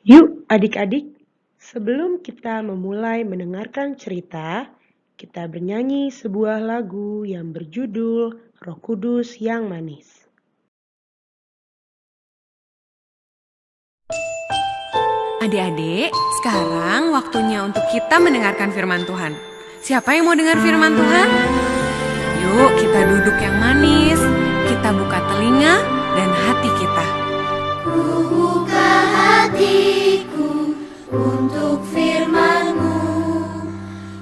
Yuk adik-adik, sebelum kita memulai mendengarkan cerita, kita bernyanyi sebuah lagu yang berjudul Roh Kudus yang Manis. Adik-adik, sekarang waktunya untuk kita mendengarkan firman Tuhan. Siapa yang mau dengar firman Tuhan? Yuk kita duduk yang manis, kita buka telinga dan hati kita. Ku buka hatiku untuk firman-Mu.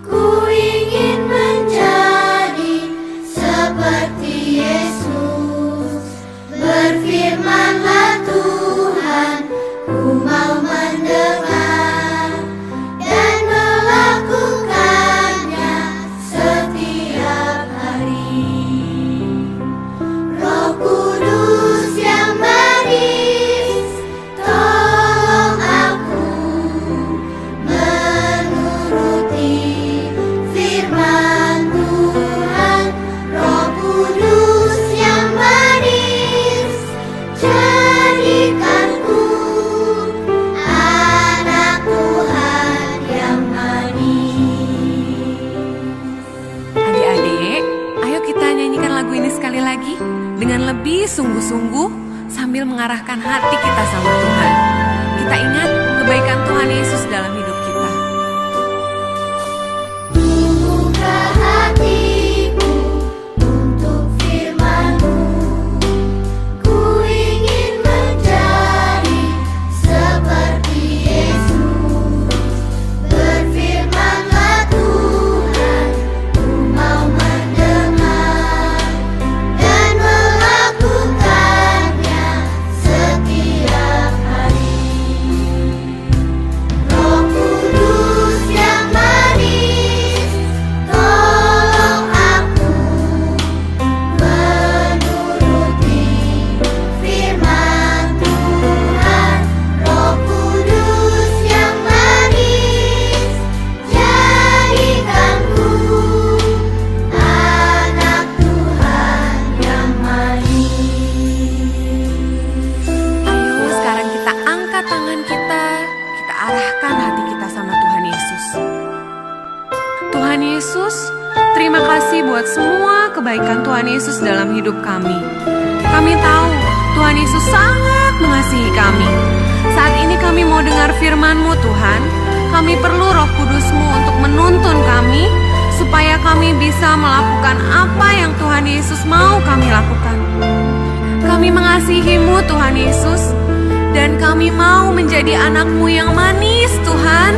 Ku ingin menjadi seperti Yesus. Berfirmanlah Tuhan, ku mau mendengar dan melakukannya setiap hari. Roh Kudus yang manis, tolong aku menuruti firman Tuhan. Roh Kudus yang manis, jadikanku anak Tuhan yang manis. Adik-adik, ayo kita nyanyikan lagu ini sekali lagi dengan lebih sungguh-sungguh sambil mengarahkan hati kita sama Tuhan. Kita ingat kebaikan Tuhan Yesus dalam hidup kita. Buka hatiku untuk firman-Mu. Ku ingin menjadi seperti Yesus. Berfirmanlah Tuhan, ku mau mendengar dan melakukannya setiap hari. Roh Kudus yang manis, tolong aku menuruti firman Tuhan. Roh Kudus yang manis, jadikanku anak Tuhan yang manis. Ayo sekarang kita angkat tangan kita arahkan hati kita sama Tuhan Yesus. Tuhan Yesus, terima kasih buat semua kebaikan Tuhan Yesus dalam hidup kami. Kami tahu Tuhan Yesus sangat mengasihi kami. Saat ini kami mau dengar firman-Mu Tuhan. Kami perlu Roh Kudus-Mu untuk menuntun kami, supaya kami bisa melakukan apa yang Tuhan Yesus mau kami lakukan. Kami mengasihi-Mu Tuhan Yesus, dan kami mau menjadi anak-Mu yang manis Tuhan.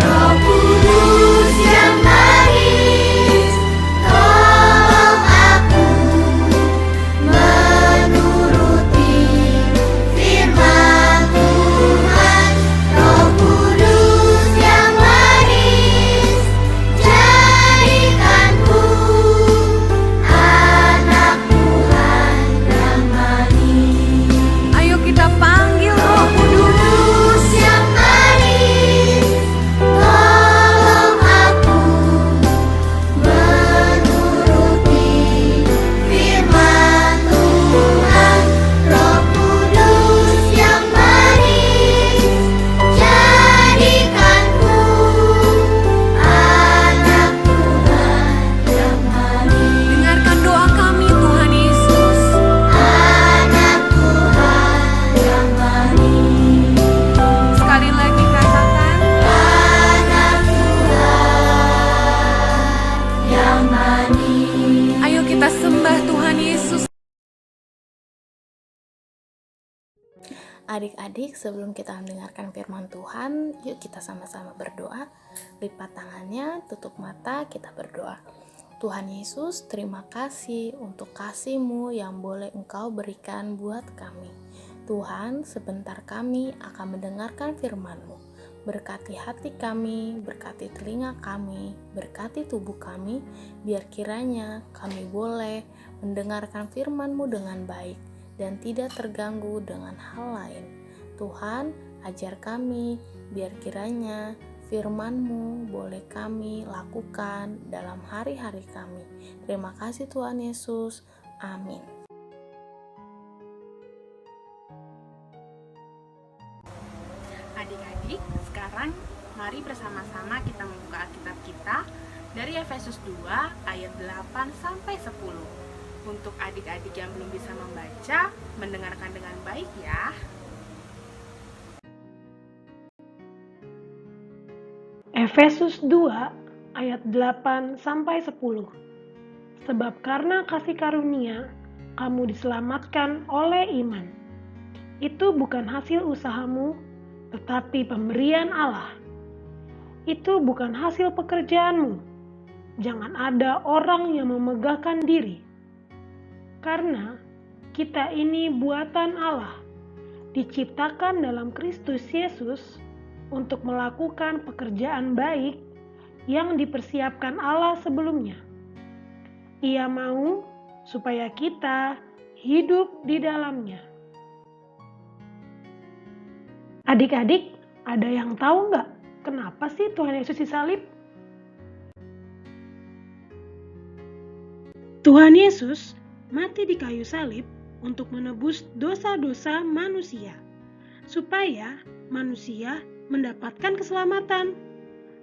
Roh Kudus yang manis, tolong aku menuruti firman Tuhan. Roh Kudus yang manis, jadikanku anak Tuhan yang manis. Ayo kita panggil Roh Kudus. Kudus yang manis, tolong aku menuruti firman Tuhan. Roh Kudus yang manis, jadikanku anak Tuhan yang manis. Dengarkan doa kami Tuhan Yesus. Anak Tuhan yang manis. Sekali lagi katakan, Anak Tuhan yang manis. ayo kita sembah Tuhan Yesus. Adik-adik, sebelum kita mendengarkan firman Tuhan, yuk kita sama-sama berdoa. Lipat tangannya, tutup mata, kita berdoa. Tuhan Yesus, terima kasih untuk kasih-Mu yang boleh Engkau berikan buat kami. Tuhan, sebentar kami akan mendengarkan firman-Mu. Berkati hati kami, berkati telinga kami, berkati tubuh kami, biar kiranya kami boleh mendengarkan firman-Mu dengan baik dan tidak terganggu dengan hal lain. Tuhan, ajar kami, biar kiranya firman-Mu boleh kami lakukan dalam hari-hari kami. Terima kasih Tuhan Yesus. Amin. Mari bersama-sama kita membuka Alkitab kita dari Efesus 2 ayat 8-10. Untuk adik-adik yang belum bisa membaca, mendengarkan dengan baik ya. Efesus 2 ayat 8-10. Sebab karena kasih karunia, kamu diselamatkan oleh iman. Itu bukan hasil usahamu, tetapi pemberian Allah. Itu bukan hasil pekerjaanmu. Jangan ada orang yang memegahkan diri. Karena kita ini buatan Allah, diciptakan dalam Kristus Yesus untuk melakukan pekerjaan baik yang dipersiapkan Allah sebelumnya. Ia mau supaya kita hidup di dalamnya. Adik-adik, ada yang tahu nggak kenapa sih Tuhan Yesus disalib? Tuhan Yesus mati di kayu salib untuk menebus dosa-dosa manusia, supaya manusia mendapatkan keselamatan.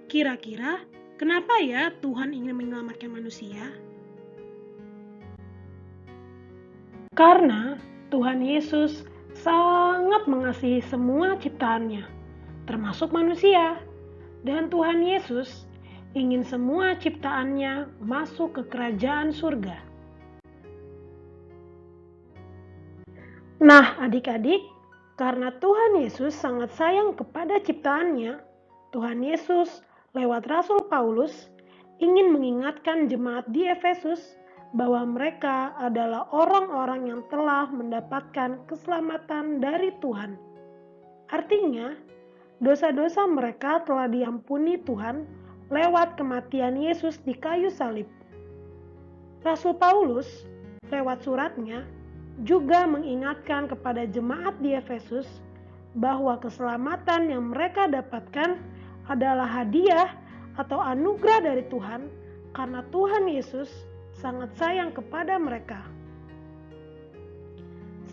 Kira-kira kenapa ya Tuhan ingin menyelamatkan manusia? Karena Tuhan Yesus sangat mengasihi semua ciptaannya, termasuk manusia. Dan Tuhan Yesus ingin semua ciptaannya masuk ke kerajaan surga. Nah, adik-adik, karena Tuhan Yesus sangat sayang kepada ciptaannya, Tuhan Yesus lewat Rasul Paulus ingin mengingatkan jemaat di Efesus bahwa mereka adalah orang-orang yang telah mendapatkan keselamatan dari Tuhan. Artinya, dosa-dosa mereka telah diampuni Tuhan lewat kematian Yesus di kayu salib. Rasul Paulus lewat suratnya juga mengingatkan kepada jemaat di Efesus bahwa keselamatan yang mereka dapatkan adalah hadiah atau anugerah dari Tuhan karena Tuhan Yesus sangat sayang kepada mereka.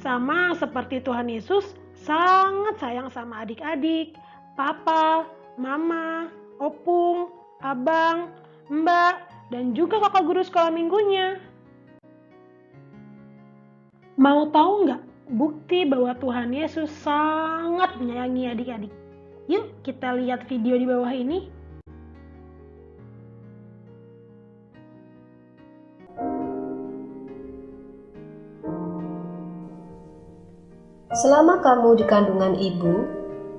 Sama seperti Tuhan Yesus sangat sayang sama adik-adik, papa, mama, opung, abang, mbak, dan juga kakak guru sekolah minggunya. Mau tahu nggak bukti bahwa Tuhan Yesus sangat menyayangi adik-adik? Yuk kita lihat video di bawah ini. Selama kamu di kandungan ibu,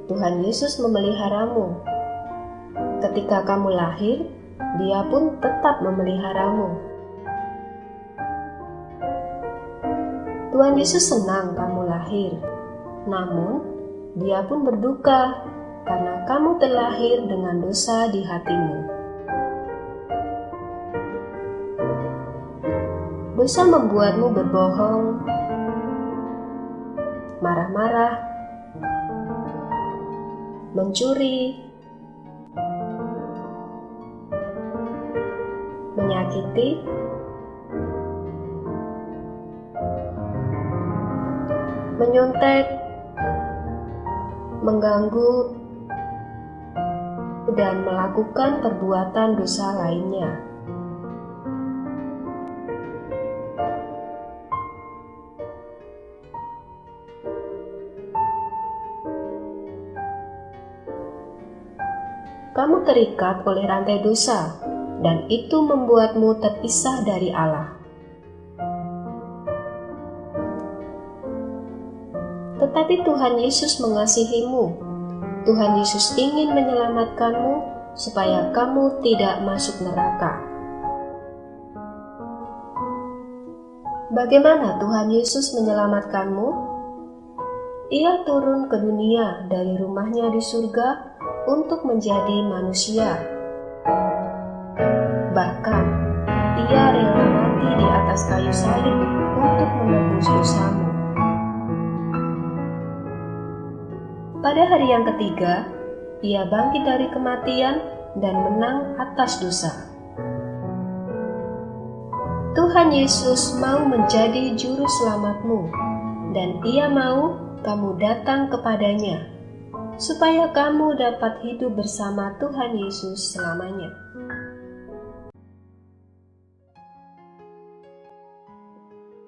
Tuhan Yesus memeliharamu. Ketika kamu lahir, Dia pun tetap memeliharamu. Tuhan Yesus senang kamu lahir, namun Dia pun berduka karena kamu terlahir dengan dosa di hatimu. Dosa membuatmu berbohong, marah-marah, mencuri, menyakiti, menyontek, mengganggu, dan melakukan perbuatan dosa lainnya. Kamu terikat oleh rantai dosa, dan itu membuatmu terpisah dari Allah. Tetapi Tuhan Yesus mengasihimu. Tuhan Yesus ingin menyelamatkanmu supaya kamu tidak masuk neraka. Bagaimana Tuhan Yesus menyelamatkanmu? Ia turun ke dunia dari rumahnya di surga untuk menjadi manusia. Bahkan, Ia rela mati di atas kayu salib untuk menebus dosamu. Pada hari yang ketiga, Ia bangkit dari kematian dan menang atas dosa. Tuhan Yesus mau menjadi juru selamatmu, dan Ia mau kamu datang kepadanya, supaya kamu dapat hidup bersama Tuhan Yesus selamanya.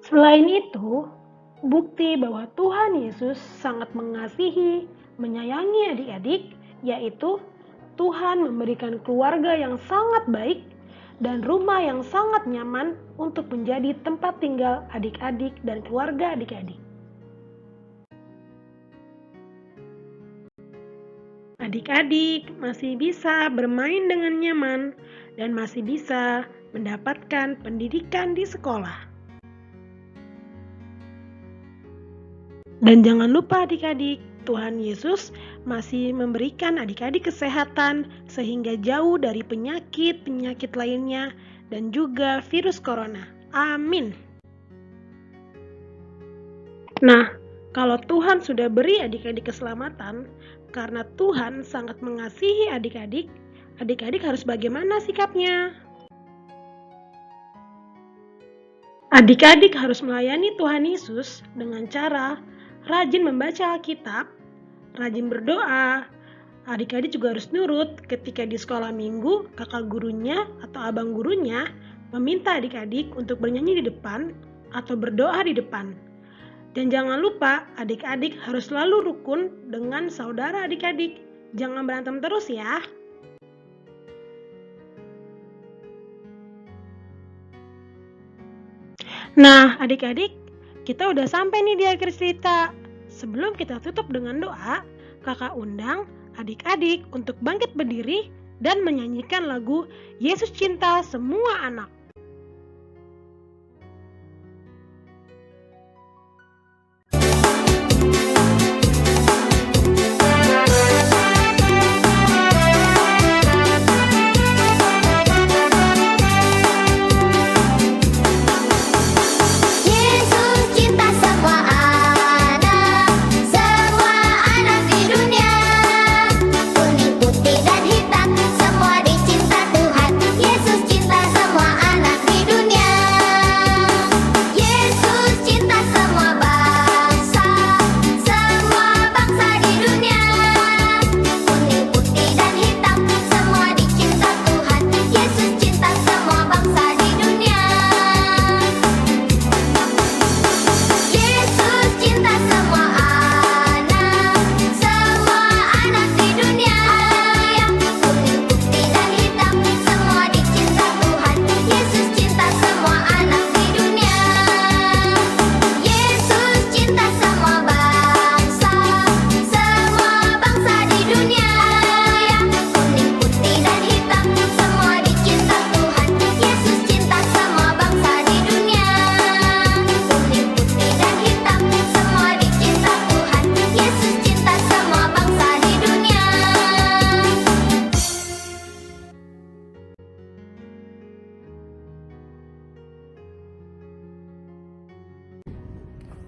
Selain itu, bukti bahwa Tuhan Yesus sangat mengasihi, menyayangi adik-adik, yaitu Tuhan memberikan keluarga yang sangat baik dan rumah yang sangat nyaman untuk menjadi tempat tinggal adik-adik dan keluarga adik-adik. Adik-adik masih bisa bermain dengan nyaman dan masih bisa mendapatkan pendidikan di sekolah. Dan jangan lupa adik-adik, Tuhan Yesus masih memberikan adik-adik kesehatan sehingga jauh dari penyakit-penyakit lainnya dan juga virus corona. Amin. Nah, kalau Tuhan sudah beri adik-adik keselamatan, karena Tuhan sangat mengasihi adik-adik, adik-adik harus bagaimana sikapnya? Adik-adik harus melayani Tuhan Yesus dengan cara rajin membaca Alkitab, rajin berdoa. Adik-adik juga harus nurut ketika di sekolah minggu kakak gurunya atau abang gurunya meminta adik-adik untuk bernyanyi di depan atau berdoa di depan. Dan jangan lupa adik-adik harus selalu rukun dengan saudara adik-adik. Jangan berantem terus ya. Nah, adik-adik, kita udah sampai nih di akhir cerita. Sebelum kita tutup dengan doa, kakak undang adik-adik untuk bangkit berdiri dan menyanyikan lagu Yesus Cinta Semua Anak.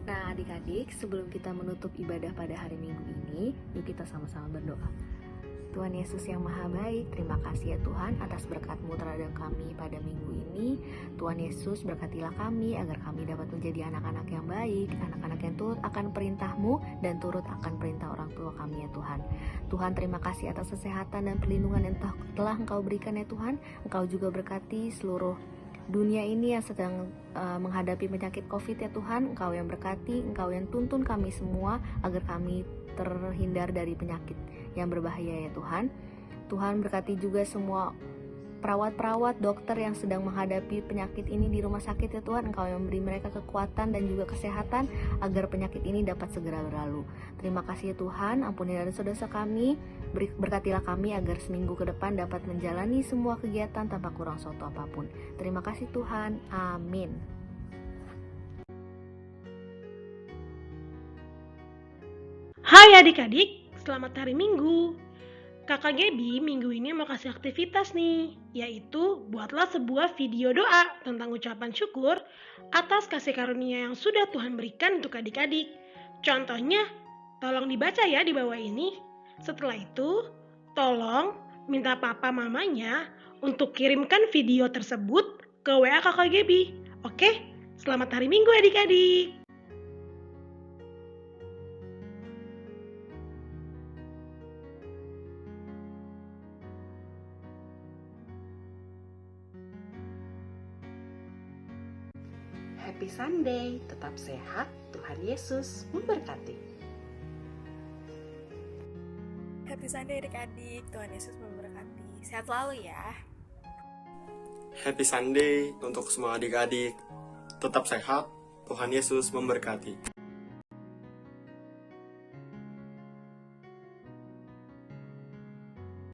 Nah adik-adik, sebelum kita menutup ibadah pada hari Minggu ini, yuk kita sama-sama berdoa. Tuhan Yesus yang Maha Baik, terima kasih ya Tuhan atas berkat-Mu terhadap kami pada minggu ini. Tuhan Yesus berkatilah kami agar kami dapat menjadi anak-anak yang baik, anak-anak yang turut akan perintah-Mu dan turut akan perintah orang tua kami ya Tuhan. Tuhan terima kasih atas kesehatan dan perlindungan yang telah Engkau berikan ya Tuhan. Engkau juga berkati seluruh dunia ini yang sedang menghadapi penyakit COVID ya Tuhan. Engkau yang berkati, Engkau yang tuntun kami semua agar kami terhindar dari penyakit yang berbahaya ya Tuhan. Tuhan berkati juga semua perawat-perawat, dokter yang sedang menghadapi penyakit ini di rumah sakit ya Tuhan. Engkau yang memberi mereka kekuatan dan juga kesehatan agar penyakit ini dapat segera berlalu. Terima kasih ya Tuhan, ampuni dosa-dosa kami, berkatilah kami agar seminggu ke depan dapat menjalani semua kegiatan tanpa kurang suatu apapun. Terima kasih Tuhan, amin. Hai adik-adik, selamat hari Minggu. Kakak Gaby minggu ini mau kasih aktivitas nih, yaitu buatlah sebuah video doa tentang ucapan syukur atas kasih karunia yang sudah Tuhan berikan untuk adik-adik. Contohnya, tolong dibaca ya di bawah ini. Setelah itu, tolong minta papa mamanya untuk kirimkan video tersebut ke WA Kakak Gaby. Oke, selamat hari Minggu adik-adik. Happy Sunday, tetap sehat, Tuhan Yesus memberkati. Happy Sunday adik-adik, Tuhan Yesus memberkati. Sehat selalu ya. Happy Sunday untuk semua adik-adik. Tetap sehat, Tuhan Yesus memberkati.